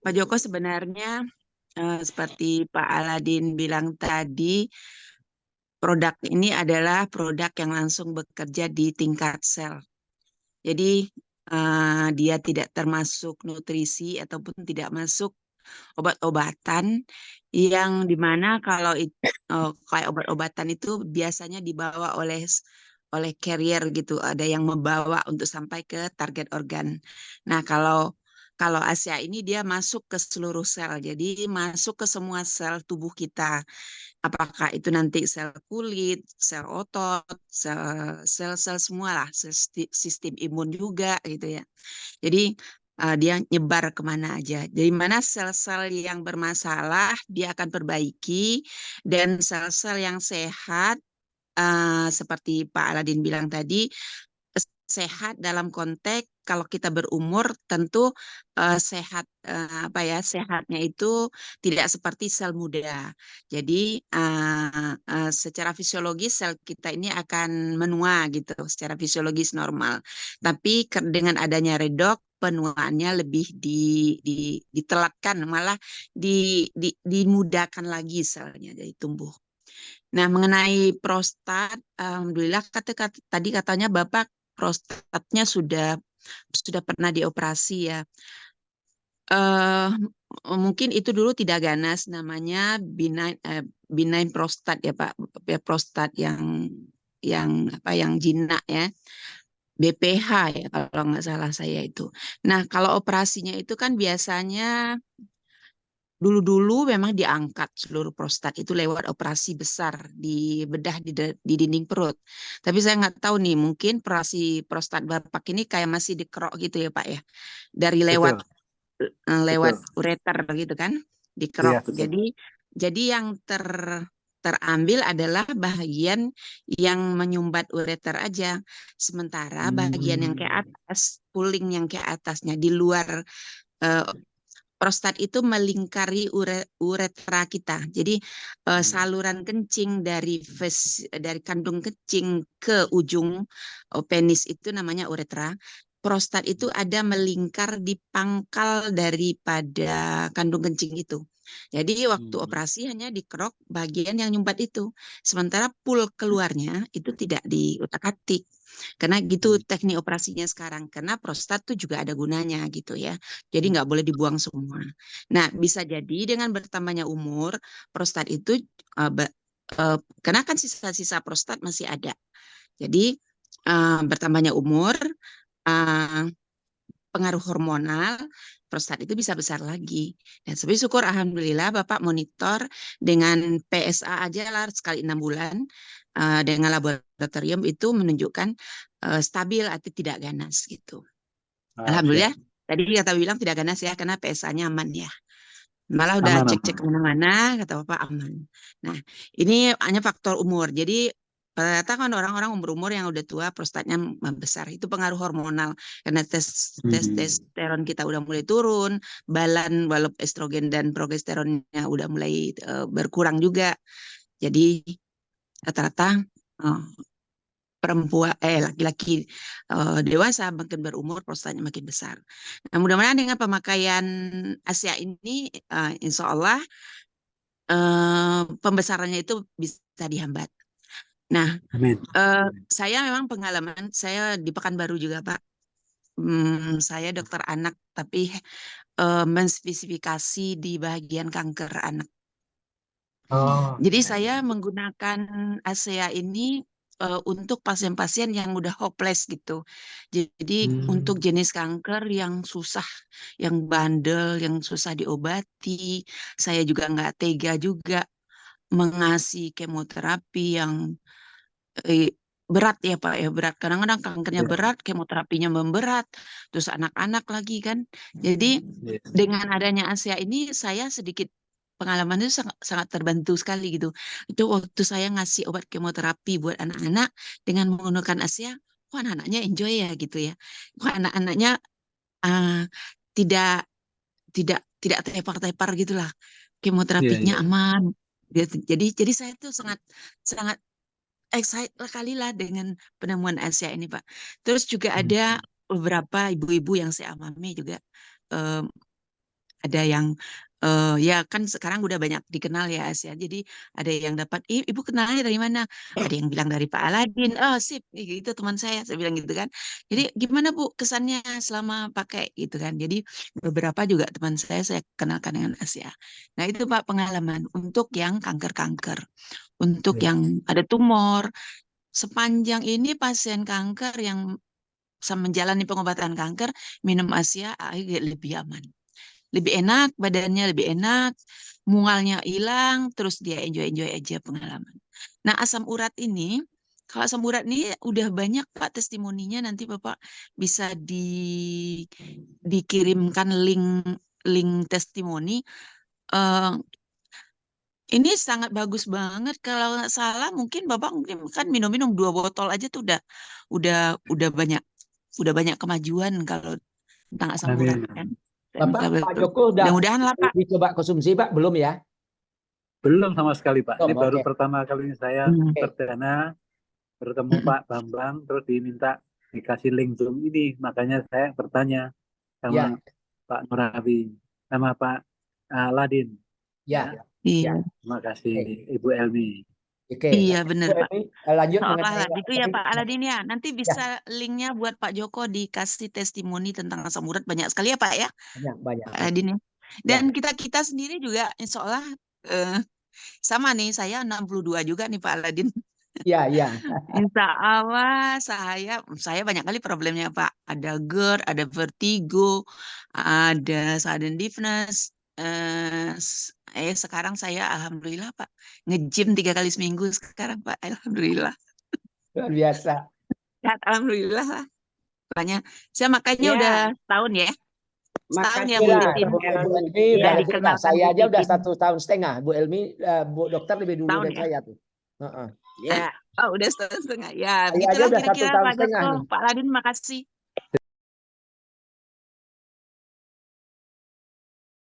Pak Joko sebenarnya seperti Pak Aladin bilang tadi, produk ini adalah produk yang langsung bekerja di tingkat sel. Jadi dia tidak termasuk nutrisi ataupun tidak masuk obat-obatan yang dimana kalau kayak obat-obatan itu biasanya dibawa oleh carrier gitu, ada yang membawa untuk sampai ke target organ. Nah, kalau Asia ini dia masuk ke seluruh sel, jadi masuk ke semua sel tubuh kita. Apakah itu nanti sel kulit, sel otot, sel-sel semua lah, sistem imun juga gitu ya. Jadi dia nyebar kemana aja. Jadi mana sel-sel yang bermasalah dia akan perbaiki, dan sel-sel yang sehat seperti Pak Aladin bilang tadi, sehat dalam konteks kalau kita berumur tentu sehat, apa ya, sehatnya itu tidak seperti sel muda. Jadi secara fisiologis sel kita ini akan menua gitu secara fisiologis normal. Tapi dengan adanya redok penuaannya lebih ditelatkan, malah dimudahkan lagi selnya dari tumbuh. Nah, mengenai prostat, alhamdulillah tadi katanya Bapak prostatnya sudah pernah dioperasi ya. Eh mungkin itu dulu tidak ganas, namanya benign prostat ya Pak, ya, prostat yang apa yang jinak ya. BPH ya kalau nggak salah saya itu. Nah, kalau operasinya itu kan biasanya dulu-dulu memang diangkat seluruh prostat itu lewat operasi besar di bedah di dinding perut. Tapi saya nggak tahu nih, mungkin operasi prostat Bapak ini kayak masih dikerok gitu ya Pak ya. Dari lewat Betul, lewat betul. ureter gitu kan, Iya, dikerok. betul. Jadi yang terambil adalah bagian yang menyumbat ureter aja. Sementara bagian yang ke Hmm. atas, pulling yang ke atasnya di luar eh, prostat itu melingkari uretra kita. Jadi saluran kencing dari kandung kencing ke ujung penis itu namanya uretra. Prostat itu ada melingkar di pangkal daripada kandung kencing itu. Jadi waktu Hmm. operasi hanya dikerok bagian yang nyumbat itu. Sementara pul keluarnya itu tidak diutak-atik. Karena gitu teknik operasinya sekarang. Karena prostat tuh juga ada gunanya gitu ya. Jadi nggak boleh dibuang semua. Nah, bisa jadi dengan bertambahnya umur, prostat itu karena kan sisa-sisa prostat masih ada. Jadi bertambahnya umur, uh, pengaruh hormonal, prostat itu bisa besar lagi. Dan sebenarnya syukur alhamdulillah Bapak monitor dengan PSA aja lah sekali 6 bulan dengan laboratorium itu menunjukkan stabil atau tidak ganas gitu. Ah, siap. Alhamdulillah. Tadi kata bilang tidak ganas ya, karena PSA-nya aman ya. Malah udah Aman, cek-cek aman. kemana-mana, kata Bapak aman. Nah, ini hanya faktor umur. Jadi ternyata kan orang-orang umur-umur yang udah tua prostatnya membesar. Itu pengaruh hormonal. Karena Hmm. testosteron kita udah mulai turun, balan walaupun estrogen dan progesteronnya udah mulai berkurang juga. Jadi rata-rata eh, perempuan laki-laki dewasa makin berumur prostatnya makin besar. Nah, mudah-mudahan dengan pemakaian Asia ini insya Allah pembesarannya itu bisa dihambat. Nah, Amin. saya memang pengalaman saya di Pekanbaru juga Pak. Saya dokter anak tapi menspesifikasi di bagian kanker anak. Oh, Jadi iya, saya iya. menggunakan ASEA ini untuk pasien-pasien yang udah hopeless gitu. Jadi untuk Hmm. jenis kanker yang susah, yang bandel, yang susah diobati, saya juga nggak tega juga mengasih kemoterapi yang eh, berat ya Pak ya, berat. Kadang-kadang kankernya Iya, berat, kemoterapinya memberat, terus anak-anak lagi kan. Jadi iya. dengan adanya ASEA ini saya sedikit pengalaman itu sangat, sangat terbantu sekali gitu. Itu waktu saya ngasih obat kemoterapi buat anak-anak dengan menggunakan ASEA, kok anak-anaknya enjoy ya gitu ya. Kok anak-anaknya uh, tidak tidak tepar-tepar gitulah. Iya, Kemoterapinya iya. aman. Gitu. Jadi saya tuh sangat sangat excited kali lah dengan penemuan Asia ini Pak. Terus juga ada Hmm. beberapa ibu-ibu yang saya alami juga. ada yang ya kan sekarang udah banyak dikenal ya Asia. Jadi ada yang dapat, ibu kenalnya dari mana? Ada yang bilang dari Pak Aladin. Oh sip, itu teman saya bilang gitu kan. Jadi gimana Bu kesannya selama pakai gitu kan. Jadi beberapa juga teman saya kenalkan dengan Asia. Nah itu Pak pengalaman untuk yang kanker-kanker, untuk yang ada tumor. Sepanjang ini pasien kanker yang menjalani pengobatan kanker minum Asia lebih aman, lebih enak, badannya lebih enak, mualnya hilang, terus dia enjoy aja pengalaman. Nah, asam urat ini, kalau asam urat ini udah banyak Pak testimoninya, nanti Bapak bisa dikirimkan link testimoni. Ini sangat bagus banget. Kalau nggak salah, mungkin Bapak mungkin kan minum 2 botol aja tuh udah banyak kemajuan kalau tentang asam urat Amin. kan. Pak Joko udah Mudah-mudahan lah Pak. dicoba konsumsi Pak? Belum ya? Belum sama sekali Pak. Ini Belum, baru oke. pertama kalinya saya perdana bertemu Pak Bambang, terus diminta dikasih link Zoom ini. Makanya saya bertanya sama Pak Nurabi, sama Pak Aladin. Ya. Iya. Terima kasih Ibu Elmi. Oke. Iya benar Pak. Lanjut Seolah mengenai itu ya Pak Aladin ya. Nanti bisa linknya buat Pak Joko dikasih testimoni tentang asam urat banyak sekali ya Pak ya. banyak. Pak Aladin ya. Dan kita sendiri juga seolah sama nih, saya 62 juga nih Pak Aladin. Iya. Insya Allah saya banyak kali problemnya Pak. Ada GERD, ada vertigo, ada sudden deafness. Sekarang saya alhamdulillah Pak nge-gym 3 kali seminggu sekarang Pak. Alhamdulillah. Luar biasa. Alhamdulillah lah. Makanya udah setahun ya. Setahun ya Bu Makasih Titin. Bu Elmi udah lebih. Nah, dikenalkan saya Bu aja udah Titin. 1,5 tahun. Bu Elmi, Bu dokter lebih dulu Tahun dari ya? saya tuh. Ya. Oh udah 1,5 tahun. Ya, Saya aja begitulah udah 1,5 kira-kira Pak tahun Joko. nih. Pak Aladin makasih.